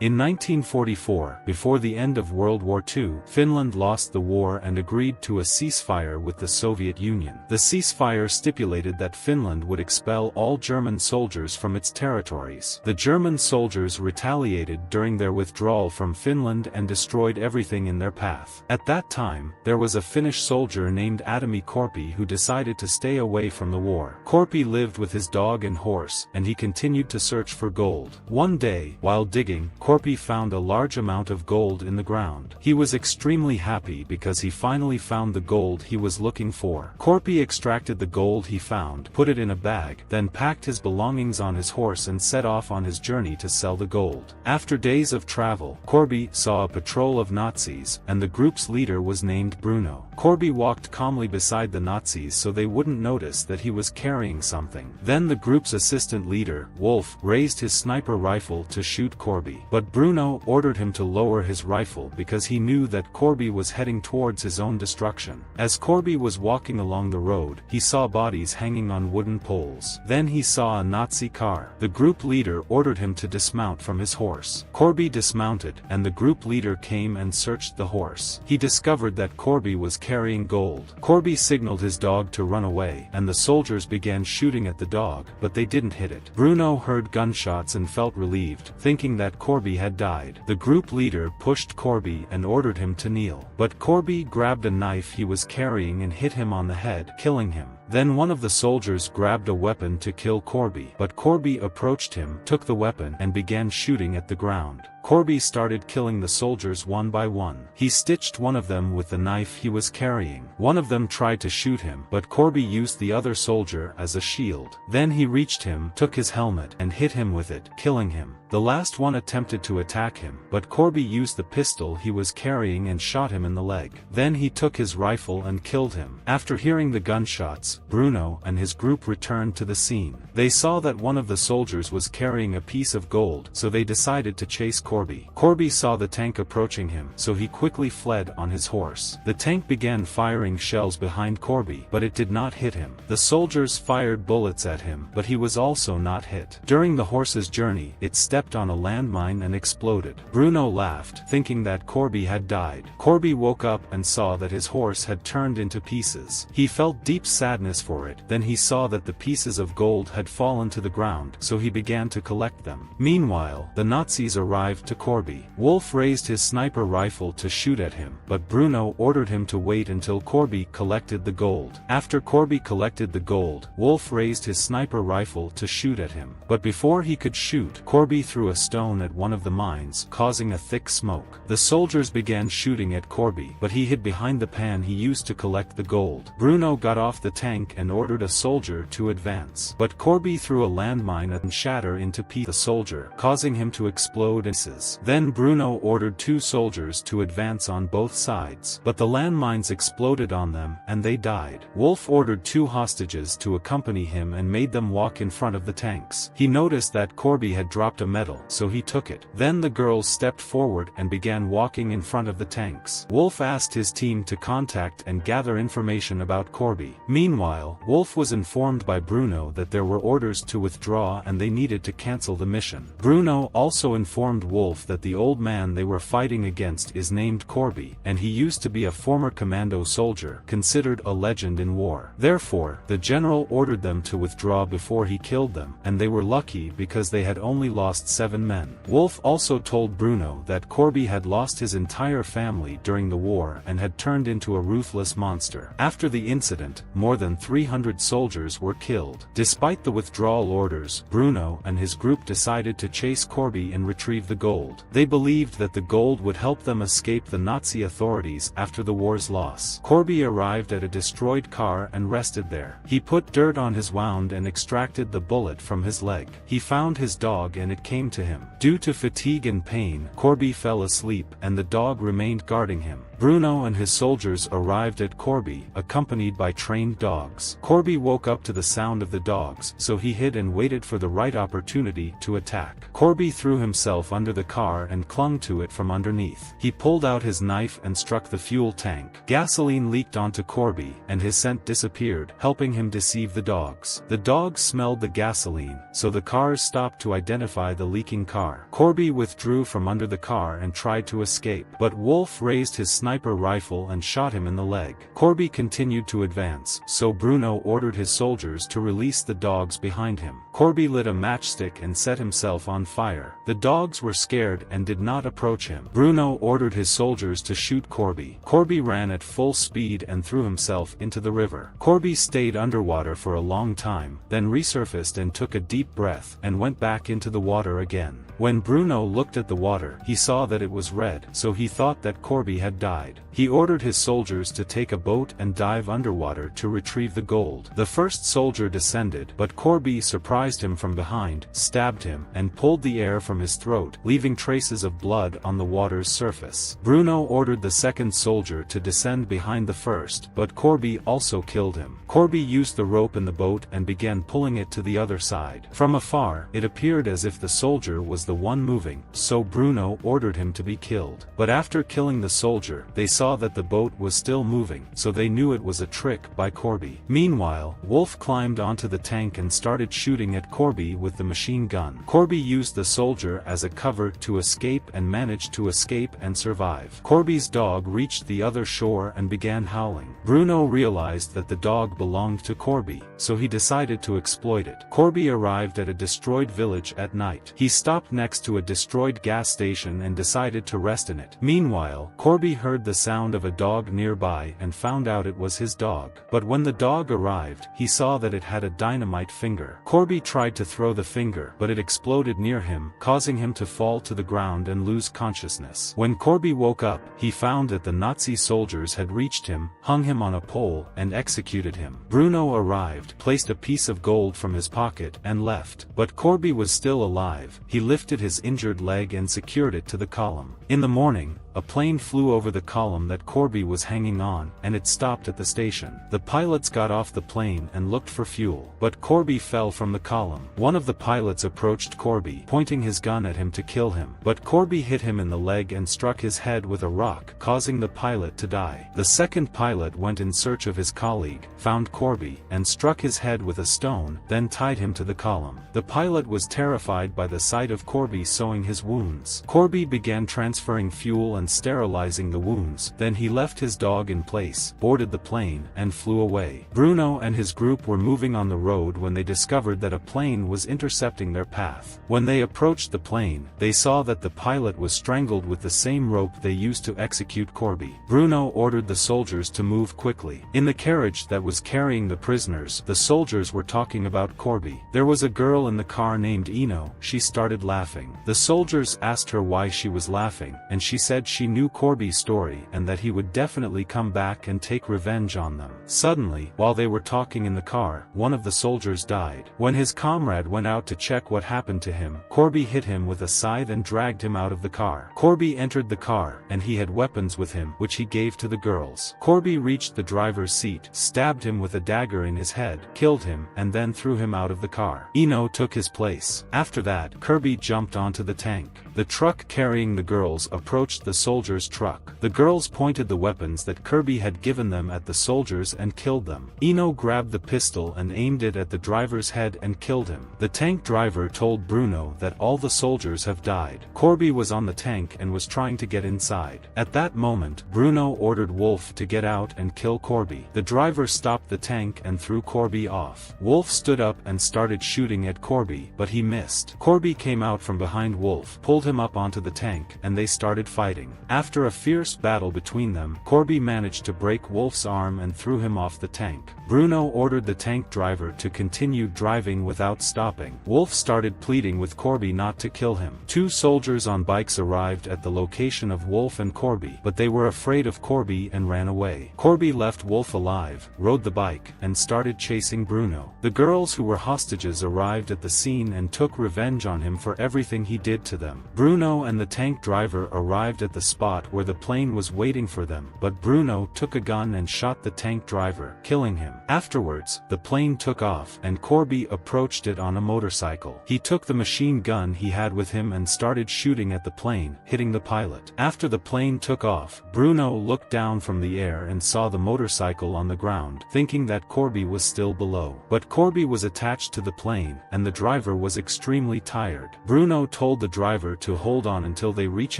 In 1944, before the end of World War II, Finland lost the war and agreed to a ceasefire with the Soviet Union. The ceasefire stipulated that Finland would expel all German soldiers from its territories. The German soldiers retaliated during their withdrawal from Finland and destroyed everything in their path. At that time, there was a Finnish soldier named Atami Korpi who decided to stay away from the war. Korpi lived with his dog and horse, and he continued to search for gold. One day, while digging, Korpi found a large amount of gold in the ground. He was extremely happy because he finally found the gold he was looking for. Korpi extracted the gold he found, put it in a bag, then packed his belongings on his horse and set off on his journey to sell the gold. After days of travel, Korpi saw a patrol of Nazis, and the group's leader was named Bruno. Korpi walked calmly beside the Nazis so they wouldn't notice that he was carrying something. Then the group's assistant leader, Wolf, raised his sniper rifle to shoot Korpi. But Bruno ordered him to lower his rifle because he knew that Korpi was heading towards his own destruction. As Korpi was walking along the road, he saw bodies hanging on wooden poles. Then he saw a Nazi car. The group leader ordered him to dismount from his horse. Korpi dismounted, and the group leader came and searched the horse. He discovered that Korpi was carrying gold. Korpi signaled his dog to run away, and the soldiers began shooting at the dog, but they didn't hit it. Bruno heard gunshots and felt relieved, thinking that Korpi had died. The group leader pushed Korpi and ordered him to kneel. But Korpi grabbed a knife he was carrying and hit him on the head, killing him. Then one of the soldiers grabbed a weapon to kill Korpi, but Korpi approached him, took the weapon, and began shooting at the ground. Korpi started killing the soldiers one by one. He stitched one of them with the knife he was carrying. One of them tried to shoot him, but Korpi used the other soldier as a shield. Then he reached him, took his helmet, and hit him with it, killing him. The last one attempted to attack him, but Korpi used the pistol he was carrying and shot him in the leg. Then he took his rifle and killed him. After hearing the gunshots, Bruno and his group returned to the scene. They saw that one of the soldiers was carrying a piece of gold, so they decided to chase Korpi. Korpi saw the tank approaching him, so he quickly fled on his horse. The tank began firing shells behind Korpi, but it did not hit him. The soldiers fired bullets at him, but he was also not hit. During the horse's journey, it stepped on a landmine and exploded. Bruno laughed, thinking that Korpi had died. Korpi woke up and saw that his horse had turned into pieces. He felt deep sadness for it. Then he saw that the pieces of gold had fallen to the ground, so he began to collect them. Meanwhile, the Nazis arrived to Korpi. Wolf raised his sniper rifle to shoot at him, but Bruno ordered him to wait until Korpi collected the gold. After Korpi collected the gold, Wolf raised his sniper rifle to shoot at him. But before he could shoot, Korpi threw a stone at one of the mines, causing a thick smoke. The soldiers began shooting at Korpi, but he hid behind the pan he used to collect the gold. Bruno got off the tank and ordered a soldier to advance. But Korpi threw a landmine and shattered into pieces the soldier, causing him to explode in pieces. Then Bruno ordered two soldiers to advance on both sides, but the landmines exploded on them, and they died. Wolf ordered two hostages to accompany him and made them walk in front of the tanks. He noticed that Korpi had dropped a medal, so he took it. Then the girls stepped forward and began walking in front of the tanks. Wolf asked his team to contact and gather information about Korpi. Meanwhile, Wolf was informed by Bruno that there were orders to withdraw and they needed to cancel the mission. Bruno also informed Wolf that the old man they were fighting against is named Korpi, and he used to be a former commando soldier, considered a legend in war. Therefore, the general ordered them to withdraw before he killed them, and they were lucky because they had only lost 7 men. Wolf also told Bruno that Korpi had lost his entire family during the war and had turned into a ruthless monster. After the incident, more than 300 soldiers were killed. Despite the withdrawal orders, Bruno and his group decided to chase Korpi and retrieve the gold. They believed that the gold would help them escape the Nazi authorities after the war's loss. Korpi arrived at a destroyed car and rested there. He put dirt on his wound and extracted the bullet from his leg. He found his dog and it came to him. Due to fatigue and pain, Korpi fell asleep and the dog remained guarding him. Bruno and his soldiers arrived at Korpi, accompanied by trained dogs. Korpi woke up to the sound of the dogs, so he hid and waited for the right opportunity to attack. Korpi threw himself under the car and clung to it from underneath. He pulled out his knife and struck the fuel tank. Gasoline leaked onto Korpi, and his scent disappeared, helping him deceive the dogs. The dogs smelled the gasoline, so the cars stopped to identify the a leaking car. Corby withdrew from under the car and tried to escape, but Wolf raised his sniper rifle and shot him in the leg. Corby continued to advance, so Bruno ordered his soldiers to release the dogs behind him. Corby lit a matchstick and set himself on fire. The dogs were scared and did not approach him. Bruno ordered his soldiers to shoot Corby. Corby ran at full speed and threw himself into the river. Corby stayed underwater for a long time, then resurfaced and took a deep breath, and went back into the water again. When Bruno looked at the water, he saw that it was red, so he thought that Corby had died. He ordered his soldiers to take a boat and dive underwater to retrieve the gold. The first soldier descended, but Corby surprised him from behind, stabbed him, and pulled the air from his throat, leaving traces of blood on the water's surface. Bruno ordered the second soldier to descend behind the first, but Corby also killed him. Corby used the rope in the boat and began pulling it to the other side. From afar, it appeared as if the soldier was the one moving, so Bruno ordered him to be killed. But after killing the soldier, they saw that the boat was still moving, so they knew it was a trick by Corby. Meanwhile, Wolf climbed onto the tank and started shooting at Corby with the machine gun. Corby used the soldier as a cover to escape and managed to escape and survive. Corby's dog reached the other shore and began howling. Bruno realized that the dog belonged to Corby, so he decided to exploit it. Corby arrived at a destroyed village at night. He stopped next to a destroyed gas station and decided to rest in it. Meanwhile, Corby heard the sound of a dog nearby and found out it was his dog. But when the dog arrived, he saw that it had a dynamite finger. Corby tried to throw the finger, but it exploded near him, causing him to fall to the ground and lose consciousness. When Corby woke up, he found that the Nazi soldiers had reached him, hung him on a pole, and executed him. Bruno arrived, placed a piece of gold from his pocket, and left. But Corby was still alive. He lifted his injured leg and secured it to the column. In the morning, a plane flew over the column that Corby was hanging on, and it stopped at the station. The pilots got off the plane and looked for fuel, but Corby fell from the column. One of the pilots approached Corby, pointing his gun at him to kill him, but Corby hit him in the leg and struck his head with a rock, causing the pilot to die. The second pilot went in search of his colleague, found Corby, and struck his head with a stone, then tied him to the column. The pilot was terrified by the sight of Corby sewing his wounds. Corby began transferring fuel and sterilizing the wounds, then he left his dog in place, boarded the plane, and flew away. Bruno and his group were moving on the road when they discovered that a plane was intercepting their path. When they approached the plane, they saw that the pilot was strangled with the same rope they used to execute Corby. Bruno ordered the soldiers to move quickly. In the carriage that was carrying the prisoners, the soldiers were talking about Corby. There was a girl in the car named Eno. She started laughing. The soldiers asked her why she was laughing, and she said she knew Corby's story and that he would definitely come back and take revenge on them. Suddenly, while they were talking in the car, one of the soldiers died. When his comrade went out to check what happened to him, Corby hit him with a scythe and dragged him out of the car. Corby entered the car, and he had weapons with him, which he gave to the girls. Corby reached the driver's seat, stabbed him with a dagger in his head, killed him, and then threw him out of the car. Eno took his place. After that, Corby jumped onto the tank. The truck carrying the girls approached the soldiers' truck. The girls pointed the weapons that Corby had given them at the soldiers and killed them. Eno grabbed the pistol and aimed it at the driver's head and killed him. The tank driver told Bruno that all the soldiers have died. Corby was on the tank and was trying to get inside. At that moment, Bruno ordered Wolf to get out and kill Corby. The driver stopped the tank and threw Corby off. Wolf stood up and started shooting at Corby, but he missed. Corby came out from behind Wolf, pulled him up onto the tank, and they started fighting. After a fierce battle between them, Corby managed to break Wolf's arm and threw him off the tank. Bruno ordered the tank driver to continue driving without stopping. Wolf started pleading with Corby not to kill him. Two soldiers on bikes arrived at the location of Wolf and Corby, but they were afraid of Corby and ran away. Corby left Wolf alive, rode the bike, and started chasing Bruno. The girls who were hostages arrived at the scene and took revenge on him for everything he did to them. Bruno and the tank driver arrived at the spot where the plane was waiting for them, but Bruno took a gun and shot the tank driver, killing him. Afterwards, the plane took off and Corby approached it on a motorcycle. He took the machine gun he had with him and started shooting at the plane, hitting the pilot. After the plane took off, Bruno looked down from the air and saw the motorcycle on the ground, thinking that Corby was still below. But Corby was attached to the plane, and the driver was extremely tired. Bruno told the driver to hold on until they reach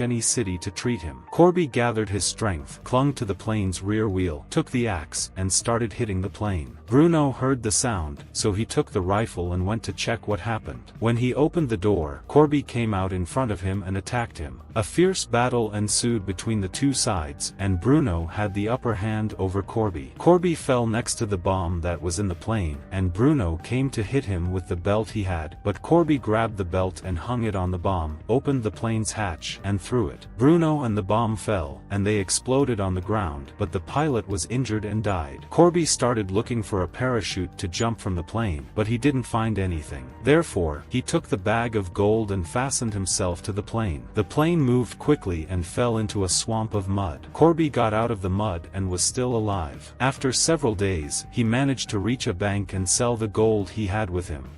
any city to treat him. Corby gathered his strength, clung to the plane's rear wheel, took the axe, and started hitting the plane. Bruno heard the sound, so he took the rifle and went to check what happened. When he opened the door, Corby came out in front of him and attacked him. A fierce battle ensued between the two sides, and Bruno had the upper hand over Corby. Corby fell next to the bomb that was in the plane, and Bruno came to hit him with the belt he had, but Corby grabbed the belt and hung it on the bomb, opened the plane's hatch, and threw it. Bruno and the bomb fell, and they exploded on the ground, but the pilot was injured and died. Corby started looking for a parachute to jump from the plane, but he didn't find anything. Therefore, he took the bag of gold and fastened himself to the plane. The plane moved quickly and fell into a swamp of mud. Corby got out of the mud and was still alive. After several days, he managed to reach a bank and sell the gold he had with him.